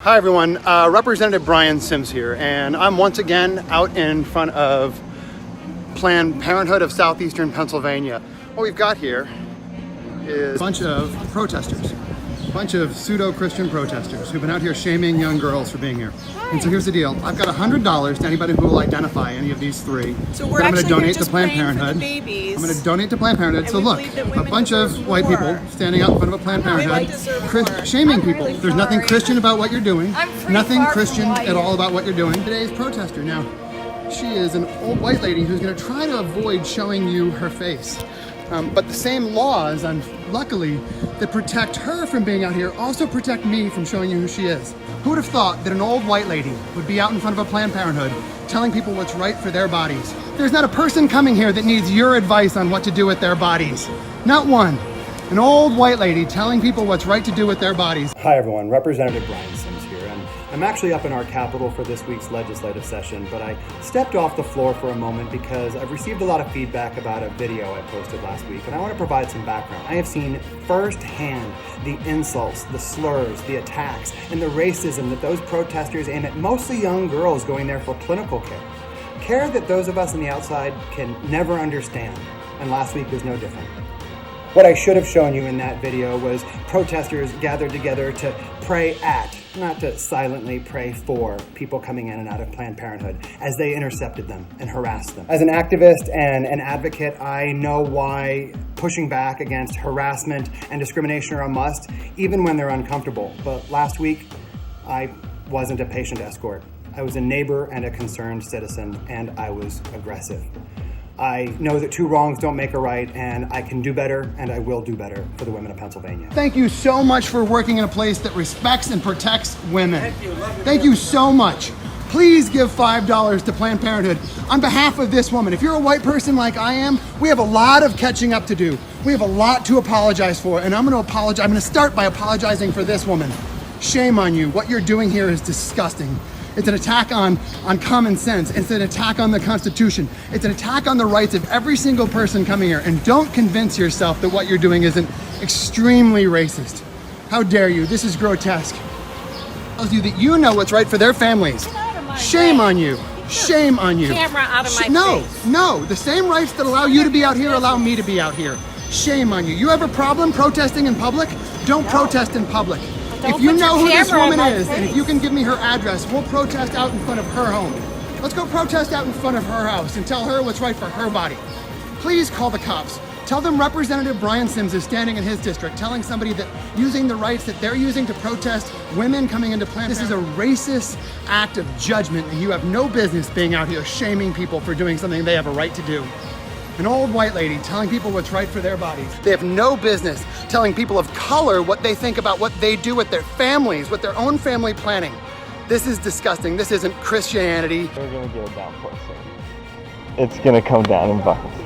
Hi everyone, Representative Brian Sims here, and I'm once again out in front of Planned Parenthood of Southeastern Pennsylvania. What we've got here is a bunch of protesters, a bunch of pseudo-Christian protesters who've been out here shaming young girls for being here. And so here's the deal, I've got $100 to anybody who will identify any of these three. So we're I'm going to donate to just Planned praying Parenthood. for the babies. I'm going to donate to Planned Parenthood. So look, a bunch of white people standing out in front of a Planned Parenthood, shaming people. There's nothing Christian about what you're doing. Nothing Christian at all about what you're doing. Today's protester. Now, she is an old white lady who's going to try to avoid showing you her face. But the same laws, luckily, that protect her from being out here also protect me from showing you who she is. Who would have thought that an old white lady would be out in front of a Planned Parenthood telling people what's right for their bodies? There's not a person coming here that needs your advice on what to do with their bodies. Not one. An old white lady telling people what's right to do with their bodies. Hi everyone, Representative Brian Sims here, and I'm actually up in our Capitol for this week's legislative session, but I stepped off the floor for a moment because I've received a lot of feedback about a video I posted last week, and I want to provide some background. I have seen firsthand the insults, the slurs, the attacks, and the racism that those protesters aim at mostly young girls going there for clinical care. Care that those of us on the outside can never understand, and last week was no different. What I should have shown you in that video was protesters gathered together to pray at, not to silently pray for, people coming in and out of Planned Parenthood as they intercepted them and harassed them. As an activist and an advocate, I know why pushing back against harassment and discrimination are a must, even when they're uncomfortable. But last week, I wasn't a patient escort. I was a neighbor and a concerned citizen, and I was aggressive. I know that two wrongs don't make a right, and I can do better, and I will do better for the women of Pennsylvania. Thank you so much for working in a place that respects and protects women. Thank you so much. Please give $5 to Planned Parenthood on behalf of this woman. If you're a white person like I am, we have a lot of catching up to do. We have a lot to apologize for, and I'm going to apologize. I'm going to start by apologizing for this woman. Shame on you. What you're doing here is disgusting. It's an attack on common sense. It's an attack on the Constitution. It's an attack on the rights of every single person coming here. And don't convince yourself that what you're doing isn't extremely racist. How dare you? This is grotesque. It tells you that you know what's right for their families. Shame on you. Shame on you. Camera out of my face. No. The same rights that allow you to be out here allow me to be out here. Shame on you. You have a problem protesting in public? Don't protest in public. If you know who this woman is, and if you can give me her address, we'll protest out in front of her home. Let's go protest out in front of her house and tell her what's right for her body. Please call the cops. Tell them Representative Brian Sims is standing in his district telling somebody that using the rights that they're using to protest women coming into Planned Parenthood. This is a racist act of judgment, and you have no business being out here shaming people for doing something they have a right to do. An old white lady telling people what's right for their bodies. They have no business telling people of color what they think about what they do with their families, with their own family planning. This is disgusting. This isn't Christianity. We're gonna get a downpour soon. It's gonna come down in buckets.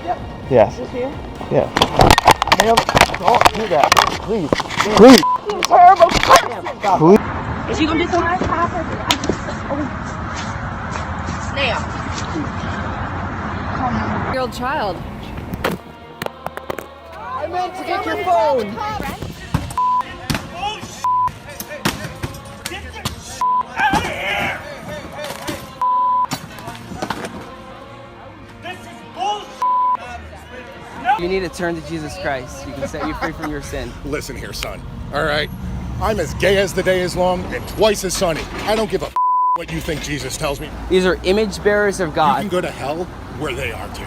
Yep. Yes. This here? Yeah. Ma'am, don't do that. Please. Please. You terrible person. Please. Is she gonna do something? Snail. Year-old child. I meant to get your phone. You need to turn to Jesus Christ. He can set you free from your sin. Listen here, son. All right? I'm as gay as the day is long and twice as sunny. I don't give a what you think Jesus tells me. These are image bearers of You God. can go to hell where they are too.